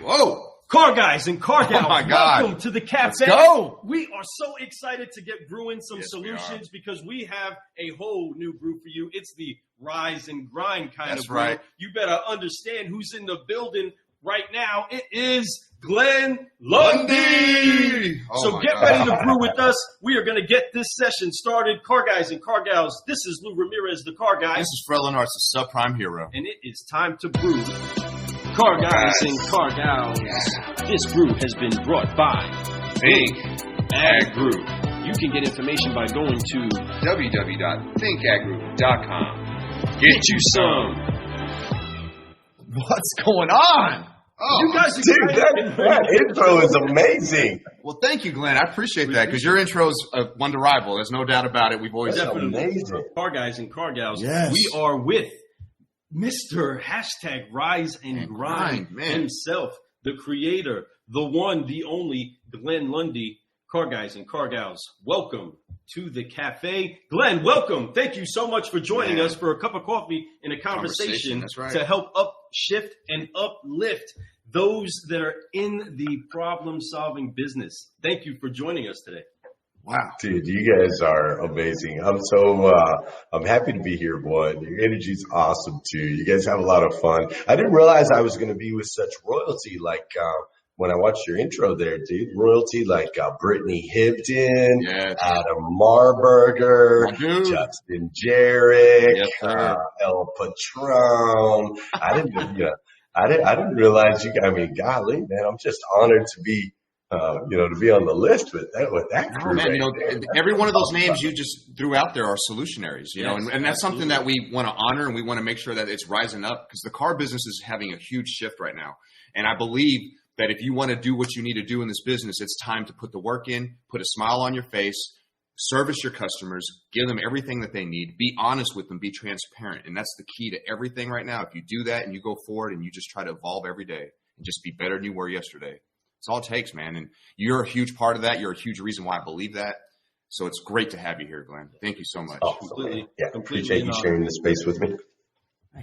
Whoa. Car guys and car gals, welcome to the cafe. Let's go. We are so excited to get brewing some solutions because we have a whole new brew for you. It's the rise and grind kind of brew. Right. You better understand who's in the building right now. It is Glenn Lundy. So get ready to brew with us. We are going to get this session started. Car guys and car gals, this is Lou Ramirez, the car guy. This is Fred Lenars, the subprime hero. And it is time to brew. Car guys and car gals, this brew has been brought by Think Ag Brew. You can get information by going to www.thinkagroup.com. Get you some. What's going on? Oh, you guys Dude, that intro is amazing. Well, thank you, Glenn. I appreciate that because your intro is one to rival. There's no doubt about it. We've always amazing. Car guys and car gals, yes. We are with Mr. Hashtag Rise and Grind himself, the creator, the one, the only, Glenn Lundy. Car guys and car gals, welcome to the cafe. Glenn, welcome. Thank you so much for joining us for a cup of coffee and a conversation That's right. to help upshift and uplift those that are in the problem-solving business. Thank you for joining us today. Wow. Dude, you guys are amazing. I'm happy to be here, boy. Your energy's awesome, too. You guys have a lot of fun. I didn't realize I was going to be with such royalty, like when I watched your intro there, dude. Royalty like Brittany Hibden, Adam Marburger, Justin Jarrett, El Patron. I didn't realize you. I mean, golly, man, I'm just honored to be. To be on the list with that crew. Man, every one of those names you just threw out there are solutionaries, and that's something that we want to honor and we want to make sure that it's rising up because the car business is having a huge shift right now. And I believe that if you want to do what you need to do in this business, it's time to put the work in, put a smile on your face, service your customers, give them everything that they need, be honest with them, be transparent. And that's the key to everything right now. If you do that and you go forward and you just try to evolve every day and just be better than you were yesterday. It's all it takes, man. And you're a huge part of that. You're a huge reason why I believe that. So it's great to have you here, Glenn. Thank you so much. Completely appreciate you sharing the space with me.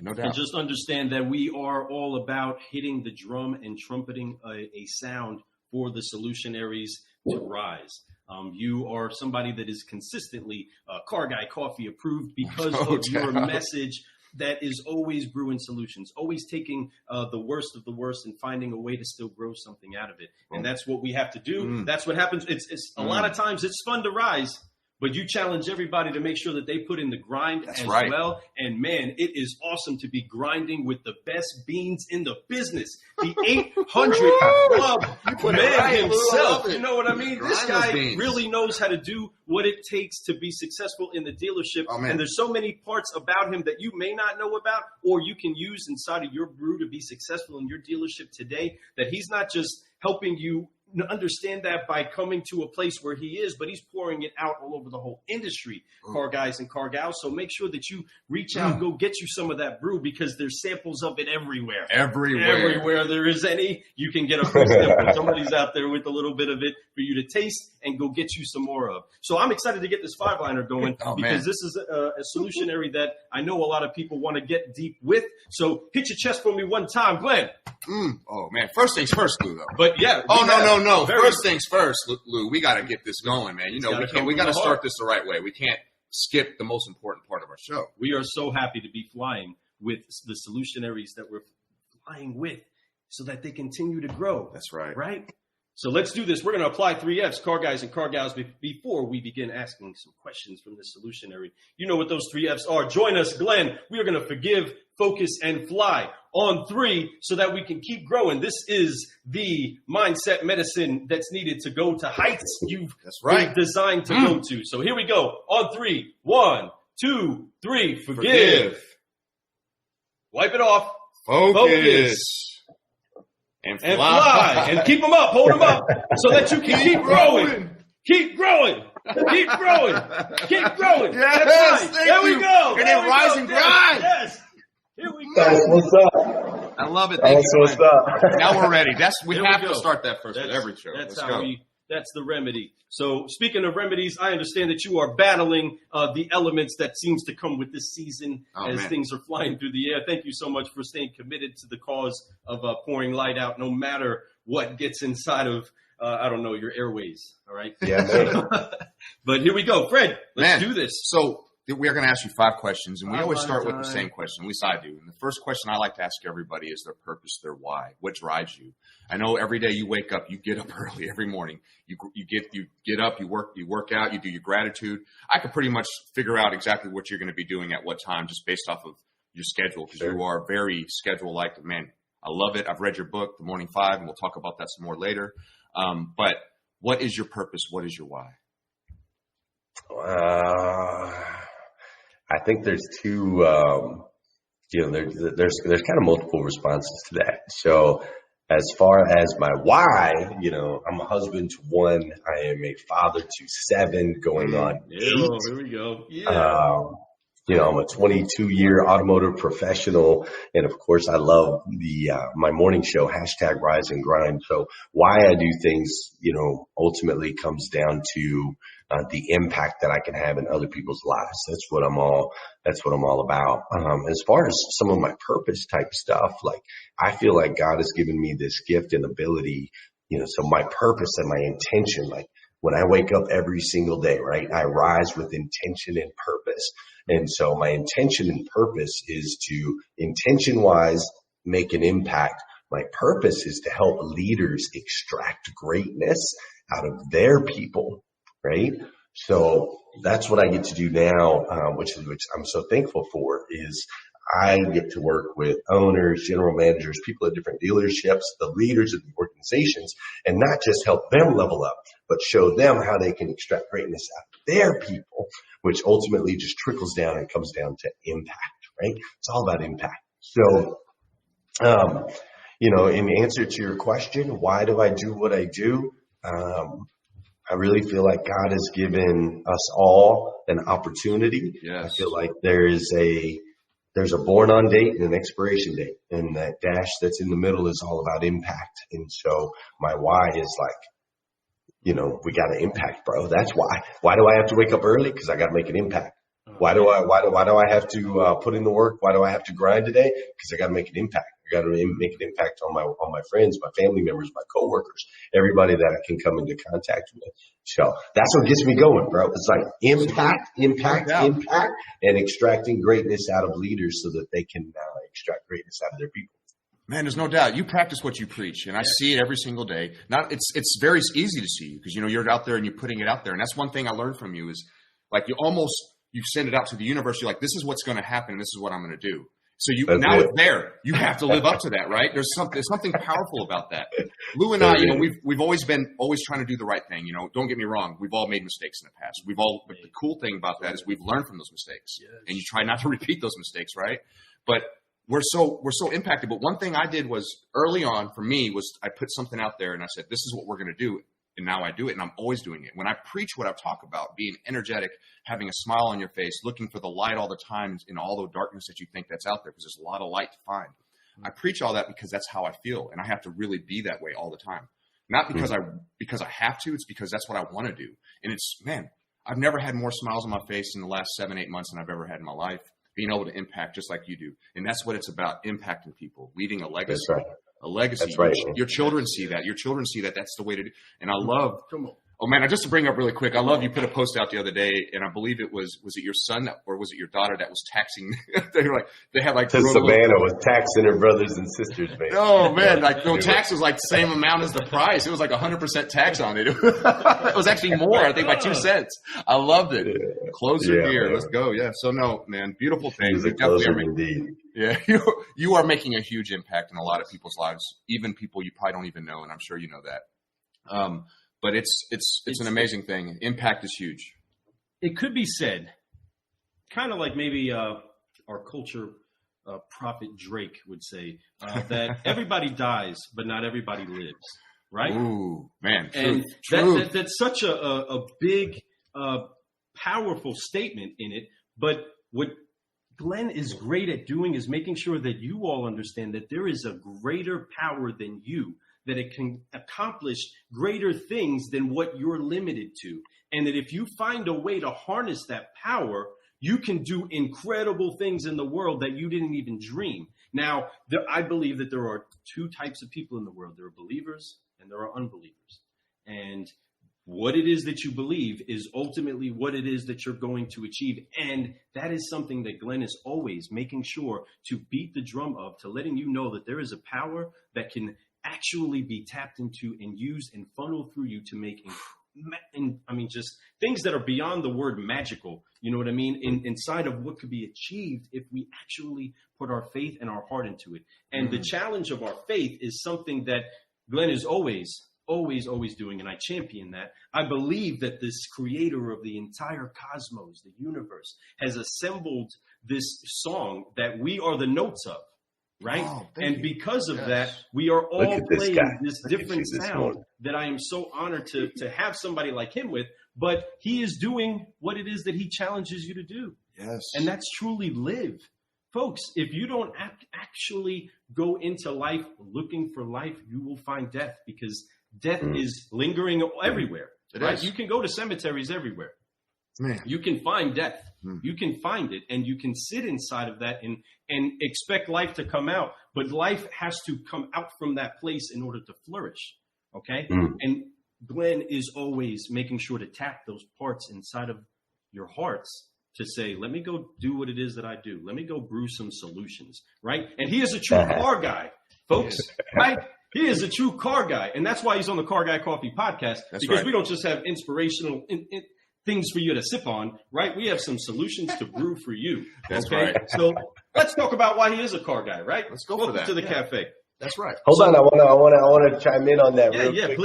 No doubt. And just understand that we are all about hitting the drum and trumpeting a sound for the Solutionaries to rise. You are somebody that is consistently Car Guy Coffee approved because of your message that is always brewing solutions, always taking the worst of the worst and finding a way to still grow something out of it. And that's what we have to do. That's what happens. It's a lot of times it's fun to rise, but you challenge everybody to make sure that they put in the grind well. And man, it is awesome to be grinding with the best beans in the business. The 800 Club man himself. You know what I mean? This guy really knows how to do what it takes to be successful in the dealership. And there's so many parts about him that you may not know about or you can use inside of your brew to be successful in your dealership today, that he's not just helping you understand that by coming to a place where he is, but he's pouring it out all over the whole industry, car guys and car gals. So make sure that you reach out, go get you some of that brew because there's samples of it everywhere. Everywhere there is any, you can get a free sample. Somebody's out there with a little bit of it for you to taste and go get you some more of. So I'm excited to get this 5-liner going because this is a solutionary that I know a lot of people want to get deep with. So hit your chest for me one time, Glenn. Oh, man. First things first, Lou, though. But yeah. No. First things first, Lou. We got to get this going, man. We got to start this the right way. We can't skip the most important part of our show. We are so happy to be flying with the Solutionaries that we're flying with so that they continue to grow. That's right. Right? So let's do this. We're going to apply 3 F's, car guys and car gals, before we begin asking some questions from the Solutionary. You know what those 3 F's are. Join us, Glenn. We are going to forgive, focus, and fly on 3 so that we can keep growing. This is the mindset medicine that's needed to go to heights you've been designed to go to. So here we go. On 3. 1, 2, 3. Forgive. Wipe it off. Focus. And fly. And keep them up. Hold them up so that you can keep growing. Keep growing. Keep growing. Keep growing. Yes, there we go. And then rise and grind. Yes. Here we go. That's what's up. I love it. That's what's up. Now we're ready. We have to start that first with every show. That's how we That's the remedy. So speaking of remedies, I understand that you are battling the elements that seems to come with this season things are flying through the air. Thank you so much for staying committed to the cause of pouring light out, no matter what gets inside of, I don't know, your airways. All right. Yeah, man. But here we go. Fred, let's do this. So we are going to ask you 5 questions, and we always start with the same question. At least I do. And the first question I like to ask everybody is their purpose, their why. What drives you? I know every day you wake up, you get up early every morning. You get up, you work out, you do your gratitude. I could pretty much figure out exactly what you're going to be doing at what time just based off of your schedule, because you are very schedule-like. Man, I love it. I've read your book, The Morning 5, and we'll talk about that some more later. But what is your purpose? What is your why? I think there's two, there's kind of multiple responses to that. So as far as my why, I'm a husband to 1. I am a father to 7 going on 8. Here we go. Yeah. I'm a 22-year automotive professional. And of course, I love my morning show, #Rise and Grind. So why I do things, ultimately comes down to the impact that I can have in other people's lives. That's what I'm all about. As far as some of my purpose type stuff, like I feel like God has given me this gift and ability, so my purpose and my intention, like when I wake up every single day, right, I rise with intention and purpose. And so my intention and purpose is to intention-wise make an impact. My purpose is to help leaders extract greatness out of their people, right? So that's what I get to do now, which I'm so thankful for, is I get to work with owners, general managers, people at different dealerships, the leaders of the organizations, and not just help them level up, but show them how they can extract greatness out of their people, which ultimately just trickles down and comes down to impact, right? It's all about impact. So, in answer to your question, why do I do what I do? I really feel like God has given us all an opportunity. Yes. I feel like there's a born on date and an expiration date, and that dash that's in the middle is all about impact. And so my why is like, we got to impact, bro. That's why. Why do I have to wake up early? Because I got to make an impact. Why do I have to put in the work? Why do I have to grind today? Because I got to make an impact. I got to make an impact on my friends, my family members, my coworkers, everybody that I can come into contact with. So that's what gets me going, bro. It's like impact, and extracting greatness out of leaders so that they can extract greatness out of their people. Man, there's no doubt. You practice what you preach, and I see it every single day. It's very easy to see because you're out there and you're putting it out there, and that's one thing I learned from you is like you send it out to the universe. You're like, this is what's going to happen, and this is what I'm going to do. So it's there. You have to live up to that, right? There's something powerful about that. Lou and I, we've always trying to do the right thing. Don't get me wrong. We've all made mistakes in the past. But the cool thing about that is we've learned from those mistakes, and you try not to repeat those mistakes, right? But we're so impacted. But one thing I did was early on for me was I put something out there and I said, this is what we're going to do. And now I do it, and I'm always doing it. When I preach what I talk about, being energetic, having a smile on your face, looking for the light all the time in all the darkness that you think that's out there, because there's a lot of light to find. I preach all that because that's how I feel, and I have to really be that way all the time. Not because I have to, it's because that's what I want to do. And I've never had more smiles on my face in the last 7-8 months than I've ever had in my life, being able to impact just like you do. And that's what it's about, impacting people, leaving a legacy. That's right. A legacy. That's right. Your children see that. Your children see that. That's the way to do. And I love. Oh man! Just to bring up really quick, I love you put a post out the other day, and I believe it was it your son or was it your daughter that was taxing? they had like to Savannah was taxing her brothers and sisters, man. Oh man! Tax was like the same amount as the price. It was like 100% tax on it. It was actually more, I think, by 2 cents. I loved it. Yeah. Close your beer. Man. Let's go. Yeah. So no, man, beautiful things. Indeed. Yeah, you are making a huge impact in a lot of people's lives, even people you probably don't even know, and I'm sure you know that. But it's an amazing thing. Impact is huge. It could be said, kind of like maybe our culture prophet Drake would say, that everybody dies, but not everybody lives, right? Ooh, man. And truth. That's such a big, powerful statement in it. But what Glenn is great at doing is making sure that you all understand that there is a greater power than you that it can accomplish greater things than what you're limited to. And that if you find a way to harness that power, you can do incredible things in the world that you didn't even dream. Now, I believe that there are two types of people in the world. There are believers and there are unbelievers. And what it is that you believe is ultimately what it is that you're going to achieve. And that is something that Glenn is always making sure to beat the drum of, to letting you know that there is a power that can actually be tapped into and used and funneled through you to make just things that are beyond the word magical, you know what I mean, inside of what could be achieved if we actually put our faith and our heart into it. And the challenge of our faith is something that Glenn is always doing, and I champion that. I believe that this creator of the entire cosmos, the universe, has assembled this song that we are the notes of, right? Oh, and because of that, we are all playing this different sound that I am so honored to have somebody like him with, but he is doing what it is that he challenges you to do. Yes. And that's truly live. Folks, if you don't actually go into life looking for life, you will find death, because death is lingering everywhere. Right? You can go to cemeteries everywhere. Man. You can find death. You can find it, and you can sit inside of that and expect life to come out. But life has to come out from that place in order to flourish. Okay? And Glenn is always making sure to tap those parts inside of your hearts to say, let me go do what it is that I do. Let me go brew some solutions. Right? And he is a true car guy, folks. Right? He is a true car guy. And that's why he's on the Car Guy Coffee podcast. That's because we don't just have inspirational things for you to sip on, right? We have some solutions to brew for you. That's right. So let's talk about why he is a car guy, right? Let's go Welcome for that. to the cafe. That's right. Hold on, I want to chime in on that. real quick.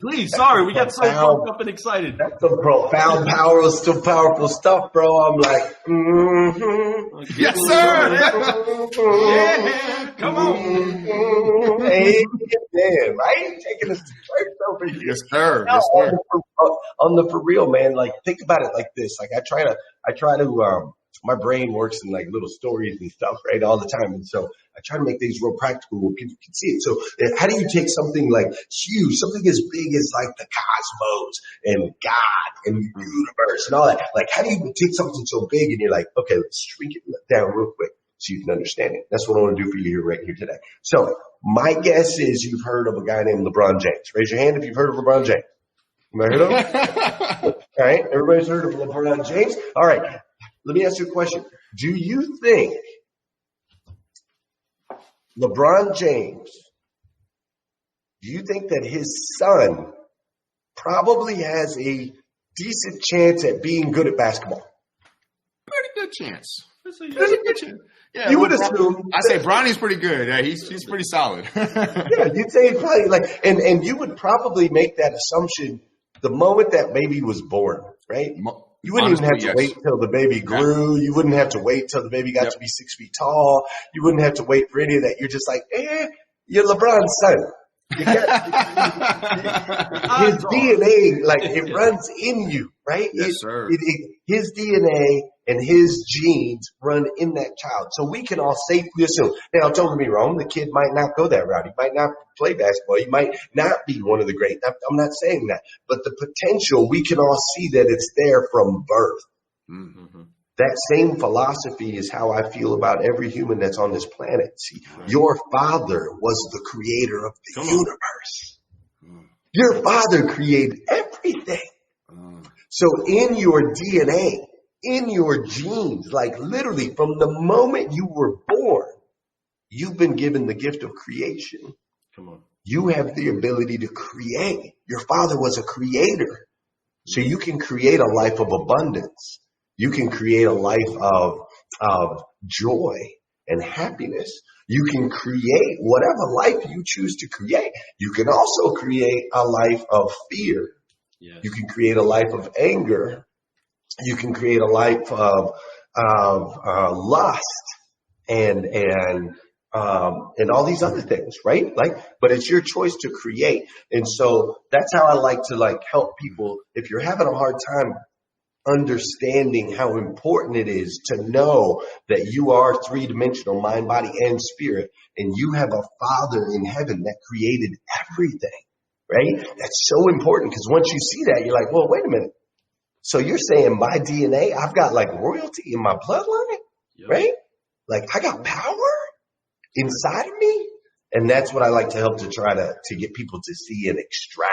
Please. Sorry, we got so pumped up and excited. That's some profound, powerful stuff, bro. I'm like, yes, sir. Yeah, come on. Amen, right? Taking us to church over here. Yes, sir. Now, Yes, sir. on the for real, man. Like, think about it like this. Like, I try to. My brain works in like little stories and stuff, right, all the time. And so I try to make things real practical where people can see it. So how do you take something like huge, something as big as like the cosmos and God and the universe and all that? Like, how do you take something so big and you're like, okay, let's shrink it down real quick so you can understand it? That's what I want to do for you right here today. So my guess is you've heard of a guy named LeBron James. Raise your hand if you've heard of LeBron James. You heard of him? All right. Everybody's heard of LeBron James. All right. Let me ask you a question. Do you think LeBron James, do you think that his son probably has a decent chance at being good at basketball? Pretty good chance. Pretty good chance. Yeah, you would assume. I say Bronny's pretty good. Yeah, he's pretty solid. Yeah, you'd say probably like, and you would probably make that assumption the moment that baby was born, right? You wouldn't even have to wait till the baby grew. You wouldn't have to wait till the baby got to be 6 feet tall. You wouldn't have to wait for any of that. You're just like, you're LeBron's son. His DNA, like, it runs in you, right? Yes, sir. His DNA and his genes run in that child. So we can all safely assume. Now, don't get me wrong. The kid might not go that route. He might not play basketball. He might not be one of the great. I'm not saying that. But the potential, we can all see that it's there from birth. Mm-hmm. That same philosophy is how I feel about every human that's on this planet. See, your father was the creator of the universe. Your father created everything. So in your DNA, in your genes, like literally from the moment you were born, you've been given the gift of creation. Come on. You have the ability to create. Your father was a creator. So you can create a life of abundance. You can create a life of joy and happiness. You can create whatever life you choose to create. You can also create a life of fear. Yes. You can create a life of anger. You can create a life of lust and all these other things, right? But it's your choice to create. And so that's how I like to help people. If you're having a hard time understanding how important it is to know that you are three-dimensional, mind, body, and spirit, and you have a Father in heaven that created everything, right? That's so important because once you see that, you're like, well, wait a minute. So you're saying my DNA, I've got like royalty in my bloodline, right? Like I got power inside of me. And that's what I like to help to try to get people to see and extract.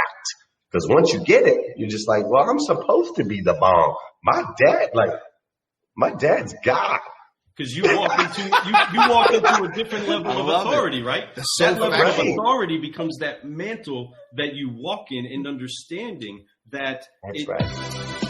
Because once you get it, you're just like, well, I'm supposed to be the bomb. My dad's God. Because you walk into a different level of authority, right? That level of authority becomes that mantle that you walk in and understanding that. That's right.